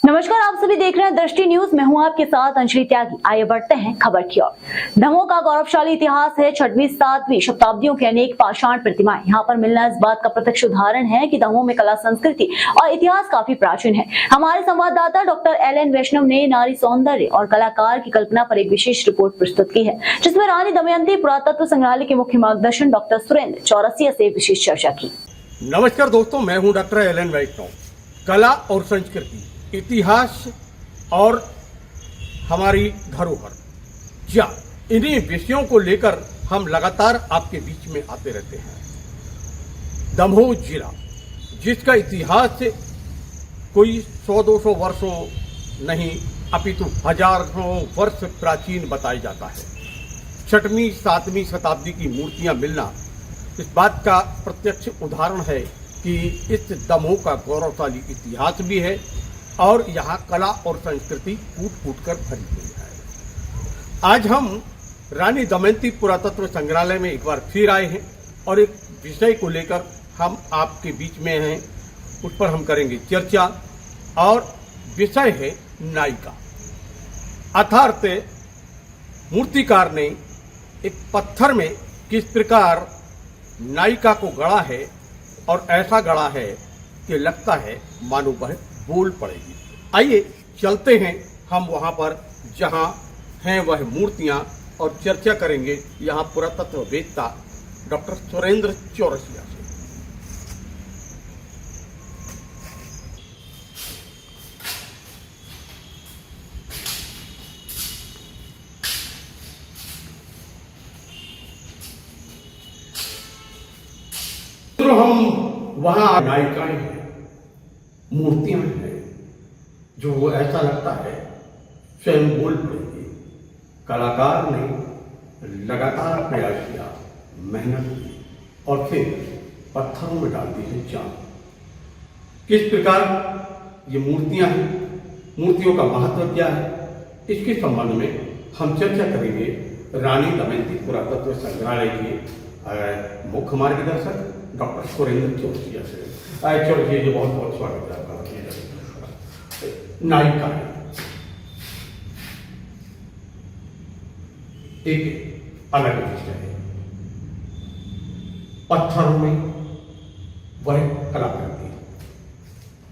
नमस्कार, आप सभी देख रहे हैं दृष्टि न्यूज। मैं हूं आपके साथ अंजलि त्यागी। आइए बढ़ते हैं खबर की ओर। दमोह का गौरवशाली इतिहास है। 6वीं 7वीं शताब्दियों की अनेक पाषाण प्रतिमाएं यहाँ पर मिलना इस बात का प्रत्यक्ष उदाहरण है कि दमोह में कला, संस्कृति और इतिहास काफी प्राचीन है। हमारे संवाददाता डॉक्टर एल.एन. वैष्णव ने नारी सौंदर्य और कलाकार की कल्पना पर एक विशेष रिपोर्ट प्रस्तुत की है, जिसमें रानी दमयंती पुरातत्व संग्रहालय के मुख्य मार्गदर्शन डॉक्टर सुरेंद्र चौरसिया से विशेष चर्चा की। नमस्कार दोस्तों, मैं हूं डॉक्टर एल.एन. वैष्णव। कला और संस्कृति, इतिहास और हमारी धरोहर, या इन्हीं विषयों को लेकर हम लगातार आपके बीच में आते रहते हैं। दमोह जिला, जिसका इतिहास कोई 100-200 वर्षों नहीं अपितु हजारों वर्ष प्राचीन बताया जाता है। 6वीं 7वीं शताब्दी की मूर्तियां मिलना इस बात का प्रत्यक्ष उदाहरण है कि इस दमोह का गौरवशाली इतिहास भी है और यहाँ कला और संस्कृति कूट कूट कर भरी हुई है। आज हम रानी दमयंती पुरातत्व संग्रहालय में एक बार फिर आए हैं और एक विषय को लेकर हम आपके बीच में हैं, उस पर हम करेंगे चर्चा। और विषय है नायिका, अर्थात मूर्तिकार ने एक पत्थर में किस प्रकार नायिका को गढ़ा है और ऐसा गढ़ा है कि लगता है मानो वह बोल पड़ेगी। आइए चलते हैं हम वहां पर जहां हैं वह मूर्तियां और चर्चा करेंगे यहाँ पुरातत्ववेत्ता डॉक्टर सुरेंद्र चौरसिया से। तो हम वहां नायिकाएं हैं, मूर्तियां हैं, जो ऐसा लगता है स्वयं बोल पड़ेगी। कलाकार ने लगातार प्रयास किया, मेहनत की और फिर पत्थरों में डाल दी है जान। किस प्रकार ये मूर्तियां हैं, मूर्तियों का महत्व क्या है, इसके संबंध में हम चर्चा करेंगे रानी दमयंती पुरातत्व संग्रहालय के मुख्य मार्गदर्शक डॉक्टर सुरेंद्र चौरसिया से। चौरसिया जी, बहुत बहुत स्वागत है आपका। नायिका एक अलग विषय है। पत्थरों में वह कला करती है,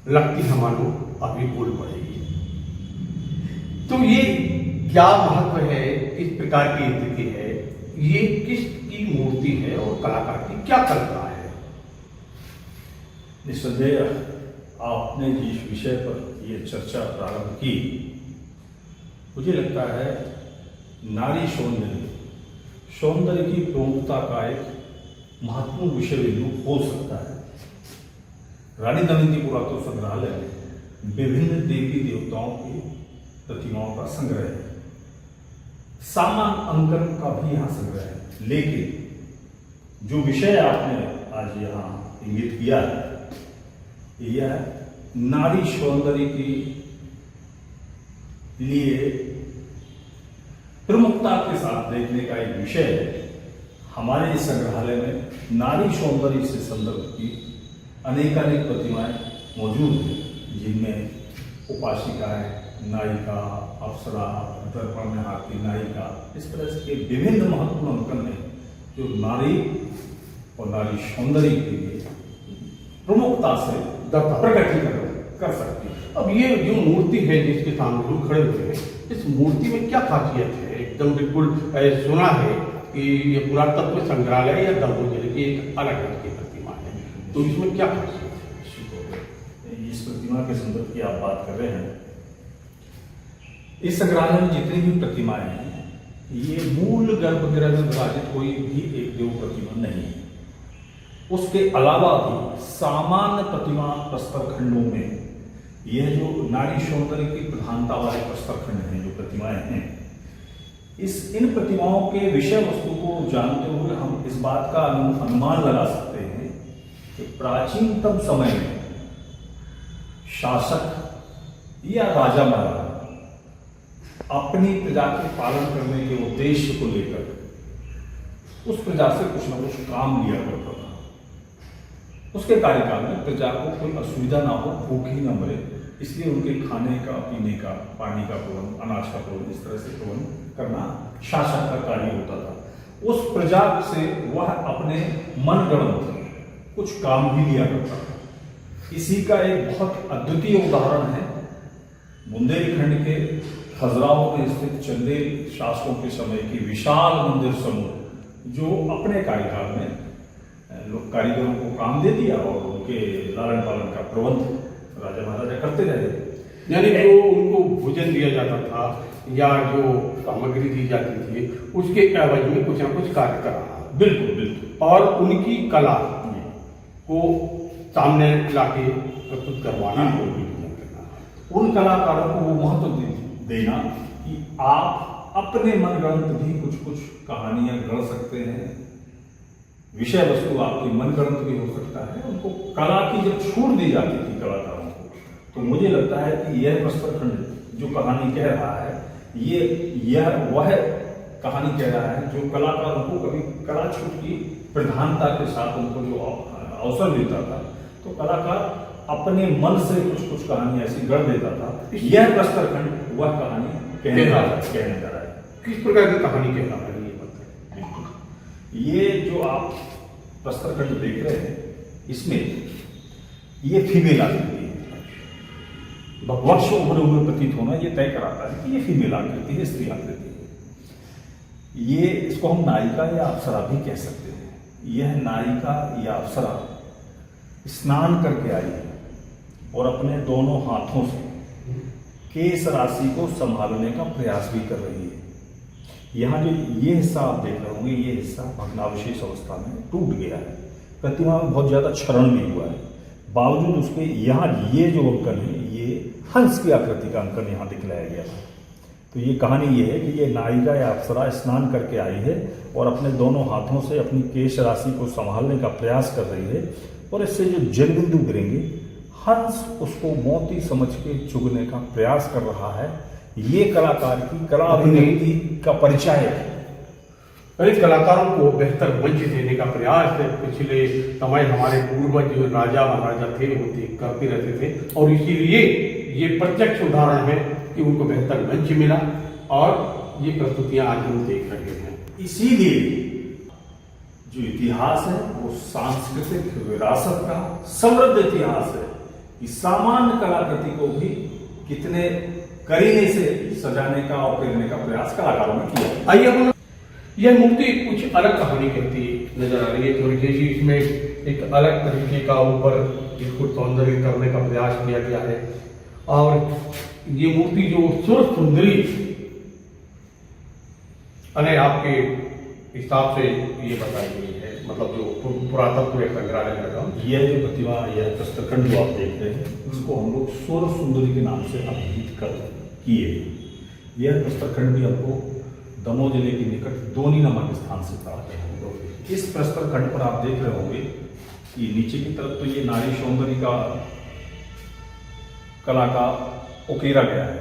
लगती है मानो अभी बोल पड़ेगी। तो ये क्या महत्व है, किस प्रकार की स्थिति है, ये किसकी मूर्ति है और कलाकार की क्या कल्पना है? निस्संदेह आपने जिस विषय पर ये चर्चा प्रारंभ की, मुझे लगता है नारी सौंदर्य की प्रमुखता का एक महत्वपूर्ण विषय बिंदु हो सकता है। रानी दमयंती पुरातत्व संग्रहालय में विभिन्न देवी देवताओं की प्रतिमाओं का संग्रह है, सामान्य अंकन का भी यहाँ संग्रह है। लेकिन जो विषय आपने आज यहाँ इंगित किया है, यह नारी सौंदर्य के लिए प्रमुखता के साथ देखने का एक विषय है। हमारे इस संग्रहालय में नारी सौंदर्य से संदर्भ की अनेकानेक प्रतिमाएं मौजूद हैं, जिनमें उपासिकाएं, नायिका, अप्सरा, दर्पण में आती नायिका, इस तरह के विभिन्न महत्वपूर्ण अंकन हैं जो नारी और नारी सौंदर्य के लिए प्रमुखता से प्रकटीकरण कर सकती है। अब ये जो मूर्ति है जिसके सामने लोग खड़े हुए हैं, इस मूर्ति में क्या खासियत है? एकदम बिल्कुल सुना है कि ये पुरातत्व संग्रहालय या दमोह जिले की एक अलग रंग की प्रतिमा है, तो इसमें क्या खासियत है? इस प्रतिमा के संदर्भ की आप बात कर रहे हैं। इस संग्रहालय में जितनी भी प्रतिमाएं हैं, ये मूल गर्भगृह में विराजित कोई भी एक देव प्रतिमा नहीं है। उसके अलावा भी सामान्य प्रतिमा प्रस्तर खंडों में यह जो नारी सौंदर्य की प्रधानता वाले प्रस्तर खंड हैं, जो प्रतिमाएं हैं, इन प्रतिमाओं के विषय वस्तु को जानते हुए हम इस बात का अनुमान लगा सकते हैं कि प्राचीनतम समय में शासक या राजा महाराजा अपनी प्रजा के पालन करने के उद्देश्य को लेकर उस प्रजा से कुछ न कुछ काम लिया करता था। उसके कार्यकाल में प्रजा को कोई असुविधा ना हो, भूखी न मरे, इसलिए उनके खाने का, पीने का, पानी का प्रबंध, अनाज का प्रबंध, इस तरह से प्रबंध करना शासक का कार्य होता था। उस प्रजा से वह अपने मनगढ़ंत कुछ काम भी लिया करता था। इसी का एक बहुत अद्वितीय उदाहरण है बुंदेलखंड के खजुराहो में स्थित चंदेल शासकों के समय की विशाल मंदिर समूह, जो अपने कार्यकाल में लोग कारीगरों को काम दे दिया और उनके लालन पालन का प्रबंध राजा महाराजा करते रहे। यानी जो उनको भोजन दिया जाता था या जो सामग्री दी जाती थी उसके एवज में कुछ ना कुछ कार्य कराना। बिल्कुल बिल्कुल। और उनकी कला को सामने लाके प्रस्तुत करवाना, उन कलाकारों को वो महत्व देना कि आप अपने मनगढ़ंत भी कुछ कुछ कहानियां गढ़ सकते हैं, विषय वस्तु आपकी मनगढ़ंत भी हो सकता है। उनको कला की जब छूट दी जाती थी कलाकारों को, तो मुझे लगता है कि यह प्रस्तरखंड जो कहानी कह रहा है, यह वह कहानी कह रहा है जो कलाकारों को कभी कला छूट की प्रधानता के साथ उनको जो अवसर मिलता था, तो कलाकार अपने मन से कुछ कुछ कहानी ऐसी गढ़ देता था। यह प्रस्तरखंड वह कहानी कहने जा रहा है। किस प्रकार की कहानी कहना है ये बताइए। ये जो आप प्रस्तरखंड देख रहे हैं, इसमें ये फीमेल आकृति है। वर्ष उम्र उम्र प्रतीत होना ये तय कराता है कि ये फीमेल आकृति है, स्त्री आकृति है। ये इसको हम नायिका या अप्सरा भी कह सकते हैं। यह नायिका या अप्सरा स्नान करके आई है और अपने दोनों हाथों से केश राशि को संभालने का प्रयास भी कर रही है। यहाँ जो ये हिस्सा आप देख रहे होंगे, ये हिस्सा भग्नावशेष अवस्था में टूट गया है। प्रतिमा में बहुत ज्यादा क्षरण भी हुआ है, बावजूद उसके यहाँ ये जो अंकन है, ये हंस की आकृति का अंकन यहाँ दिखलाया गया था। तो ये कहानी ये है कि ये नायिका या अप्सरा स्नान करके आई है और अपने दोनों हाथों से अपनी केश राशि को संभालने का प्रयास कर रही है, और इससे जो जलबिंदु गिरेंगे, हंस उसको मोती समझ के चुगने का प्रयास कर रहा है। ये कलाकार की कला अभिव्यक्ति का परिचय है। अरे कलाकारों को बेहतर मंच देने का प्रयास है। पिछले समय हमारे पूर्वज जो राजा महाराजा थे वो करते रहते थे, और इसीलिए ये प्रत्यक्ष उदाहरण है कि उनको बेहतर मंच मिला और ये प्रस्तुतियां आज हम देख रहे हैं। इसीलिए जो इतिहास है वो सांस्कृतिक विरासत का समृद्ध इतिहास है कि सामान्य कलाकृति को भी कितने करीने से सजाने का और करने का प्रयास कलाकारों ने किया। आइए हम यह मूर्ति कुछ अलग कहानी कहती नजर आ रही है। थोड़ी सी इसमें एक अलग तरीके का ऊपर इसको सौंदर्य करने का प्रयास किया गया है, और ये मूर्ति जो सुर सुंदरी अने आपके हिसाब से ये बताई गई है, मतलब जो पुरातत्व संग्रहालय लगा, यह जो प्रतिमा, यह प्रस्तरखंड जो आप देख रहे हैं, उसको हम लोग स्वर सुंदरी के नाम से अभिहित कर किए। यह प्रस्तरखंड भी हमको दमोह जिले के निकट दोनी नामक स्थान से प्राप्त है। इस प्रस्तरखंड पर आप देख रहे होंगे कि नीचे की तरफ तो ये नारी सौंदर्य का कला का उकेरा गया है,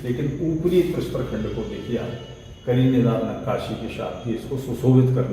लेकिन ऊपरी प्रस्तरखंड को देखिए आप, करीनेदार नक्काशी के साथ ही इसको सुशोभित करने